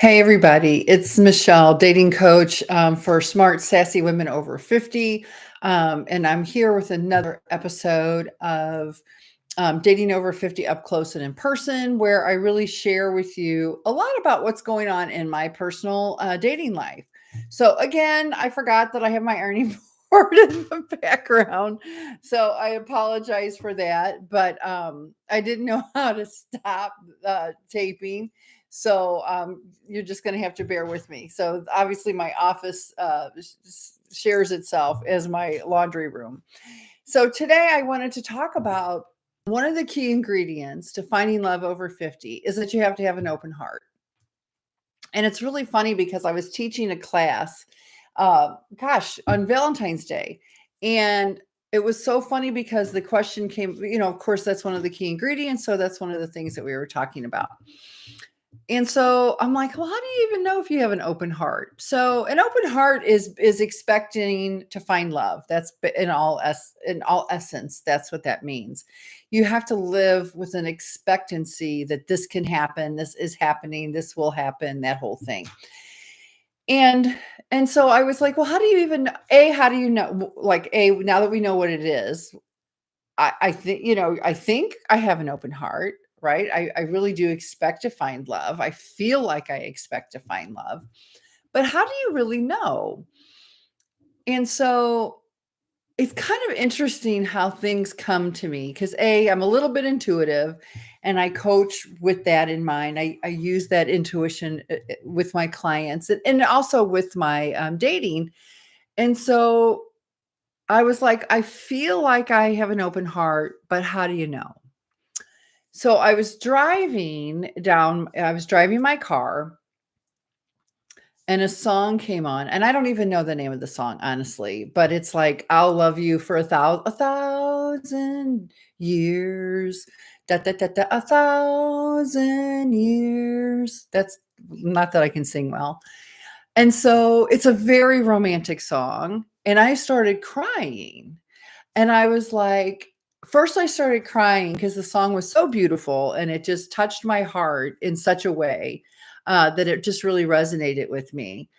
Hey, everybody. It's Michelle, dating coach for smart, sassy women over 50. And I'm here with another episode of Dating Over 50 Up Close and in Person, where I really share with you a lot about what's going on in my personal dating life. So, again, I forgot that I have my ironing board in the background. So, I apologize for that. But I didn't know how to stop taping. So you're just going to have to bear with me. So obviously, my office shares itself as my laundry room. So today, I wanted to talk about one of the key ingredients to finding love over 50 is that you have to have an open heart. And it's really funny because I was teaching a class, on Valentine's Day. And it was so funny because the question came, of course, that's one of the key ingredients. So that's one of the things that we were talking about. And so I'm like, well, how do you even know if you have an open heart? So an open heart is expecting to find love. That's in all essence, that's what that means. You have to live with an expectancy that this can happen, this is happening, this will happen, that whole thing. And and so I was like, well, how do you even how do you know, like, now that we know what it is, I think, I think I have an open heart, right? I really do expect to find love. I feel like I expect to find love. But how do you really know? And so it's kind of interesting how things come to me because I'm a little bit intuitive and I coach with that in mind. I use that intuition with my clients and also with my dating. And so I was like, I feel like I have an open heart, but how do you know? So I was driving my car and a song came on, and I don't even know the name of the song, honestly, but it's like, I'll love you for a thousand years. Da, da, da, da, a thousand years. That's not that I can sing well. And so it's a very romantic song. And I started crying. And I was like, first I started crying because the song was so beautiful and it just touched my heart in such a way that it just really resonated with me.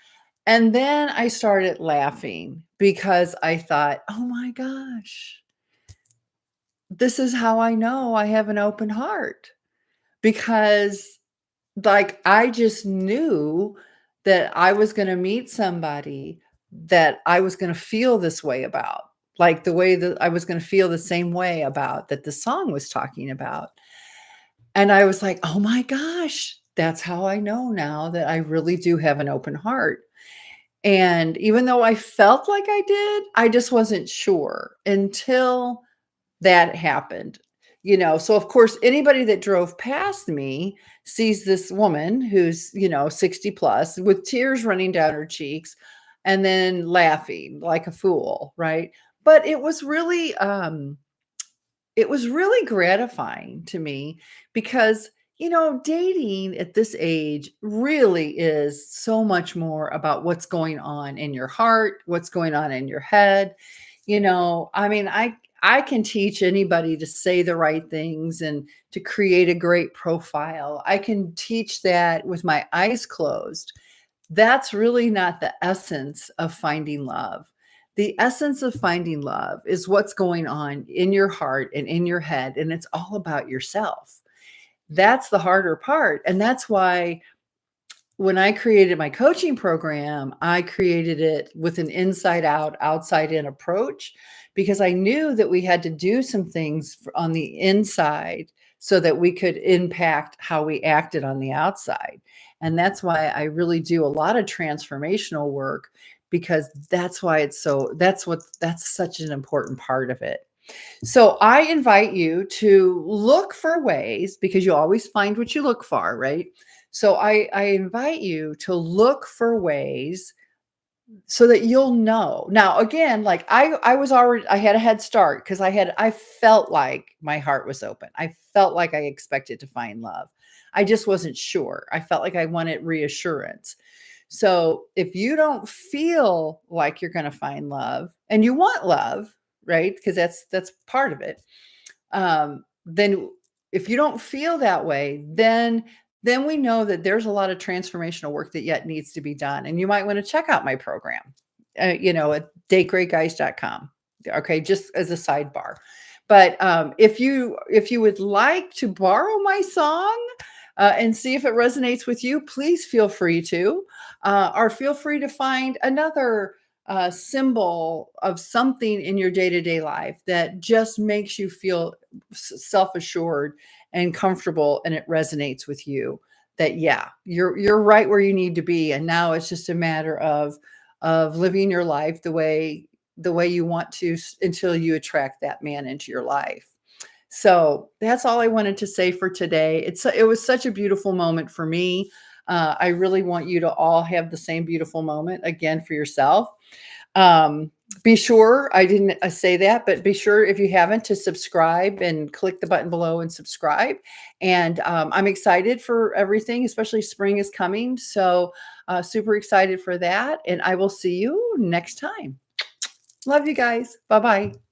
And then I started laughing because I thought, oh my gosh, this is how I know I have an open heart. Because, like, I just knew that I was going to meet somebody that I was going to feel this way about, like the way that I was going to feel the same way about that the song was talking about. And I was like, oh my gosh, that's how I know now that I really do have an open heart. And even though I felt like I did, I just wasn't sure until that happened. So of course, anybody that drove past me sees this woman who's, 60 plus with tears running down her cheeks and then laughing like a fool, right? But it was really gratifying to me because, dating at this age really is so much more about what's going on in your heart, what's going on in your head. I mean, I can teach anybody to say the right things and to create a great profile. I can teach that with my eyes closed. That's really not the essence of finding love. The essence of finding love is what's going on in your heart and in your head, and it's all about yourself. That's the harder part. And that's why when I created my coaching program, I created it with an inside out, outside in approach because I knew that we had to do some things on the inside so that we could impact how we acted on the outside. And that's why I really do a lot of transformational work because that's such an important part of it. So I invite you to look for ways because you always find what you look for, right? So I invite you to look for ways so that you'll know. Now, again, like I had a head start because I felt like my heart was open. I felt like I expected to find love. I just wasn't sure. I felt like I wanted reassurance. So if you don't feel like you're going to find love and you want love, right? Because that's part of it. Then if you don't feel that way, then then we know that there's a lot of transformational work that yet needs to be done. And you might want to check out my program, at dategreatguys.com. Okay, just as a sidebar. But if you would like to borrow my song and see if it resonates with you, please feel free to, or feel free to find another symbol of something in your day-to-day life that just makes you feel self-assured and comfortable, and it resonates with you. That yeah, you're right where you need to be, and now it's just a matter of living your life the way you want to until you attract that man into your life. So that's all I wanted to say for today. It was such a beautiful moment for me. I really want you to all have the same beautiful moment again for yourself. Um, be sure, I didn't say that, but be sure if you haven't to subscribe and click the button below and subscribe. And I'm excited for everything, especially spring is coming. So super excited for that. And I will see you next time. Love you guys. Bye bye.